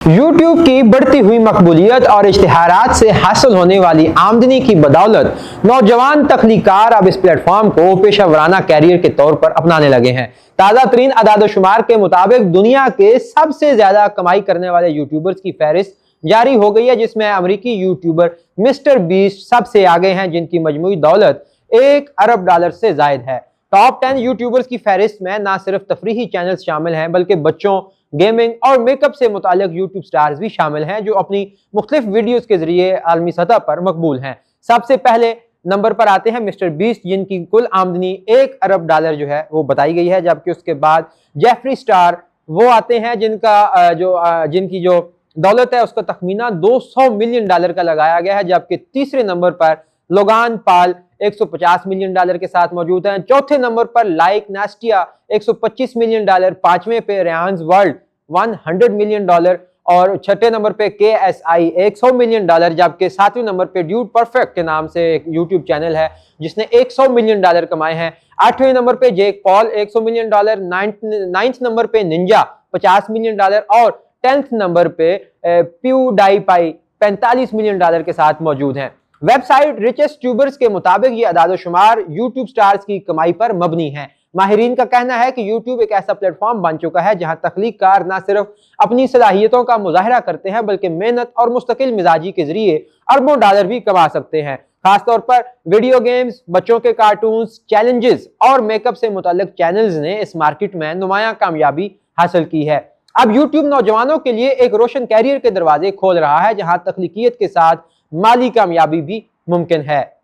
YouTube की बढ़ती हुई मकबूलियत और इश्तिहारात से हासिल होने वाली आमदनी की बदौलत नौजवान तख्लीकार अब इस प्लेटफॉर्म को पेशा वराना कैरियर के तौर पर अपनाने लगे हैं। ताज़ा तरीन अदाद-ओ-शुमार के मुताबिक दुनिया के सबसे ज्यादा कमाई करने वाले यूट्यूबर्स की फहरिस्त जारी हो गई है, जिसमें अमरीकी यूट्यूबर मिस्टर बीस्ट सबसे आगे हैं, जिनकी मजमूई दौलत $1 अरब से जायद है। टॉप 10 यूट्यूबर्स की फहरिस्त में न सिर्फ तफरीही चैनल्स शामिल हैं, बल्कि बच्चों, गेमिंग और मेकअप से मुतालिक यूट्यूब स्टार्स भी शामिल हैं, जो अपनी मुख्तलिफ वीडियोस के जरिए आलमी सतह पर मकबूल हैं। सबसे पहले नंबर पर आते हैं मिस्टर बीस्ट, जिनकी कुल आमदनी $1 अरब जो है वो बताई गई है। जबकि उसके बाद जेफरी स्टार वो आते हैं, जिनकी जो दौलत है उसका तखमीना $200 मिलियन का लगाया गया है। जबकि तीसरे नंबर पर लोगान पॉल $150 मिलियन के साथ मौजूद हैं। चौथे नंबर पर लाइक नास्टिया $125 मिलियन, पांचवें पे रेहान्स वर्ल्ड $100 मिलियन और छठे नंबर पे KSI $100 मिलियन। जबकि सातवें नंबर पे ड्यूड परफेक्ट के नाम से एक यूट्यूब चैनल है जिसने $100 मिलियन कमाए हैं। आठवें नंबर पे Jake Paul $100 million, ninth number पे निंजा $50 मिलियन और 10th नंबर पे प्यूडाईपाई $45 मिलियन के साथ मौजूद हैं। वेबसाइट रिचेस्ट ट्यूबर्स के मुताबिक ये अदाद-ओ-शुमार यूट्यूब स्टार्स की कमाई पर मबनी है। माहिरीन का कहना है कि यूट्यूब एक ऐसा प्लेटफॉर्म बन चुका है जहां तख्लीककार न सिर्फ अपनी सलाहियतों का मुजाहरा करते हैं, बल्कि मेहनत और मुस्तकिल मिजाजी के जरिए अरबों डॉलर भी कमा सकते हैं। खासतौर पर वीडियो गेम्स, बच्चों के कार्टून्स, चैलेंजेस और मेकअप से मुतालिक चैनल्स ने इस मार्केट में नुमाया कामयाबी हासिल की है। अब यूट्यूब नौजवानों के लिए एक रोशन कैरियर के दरवाजे खोल रहा है, जहां तख्लीकियत के साथ माली कामयाबी भी मुमकिन है।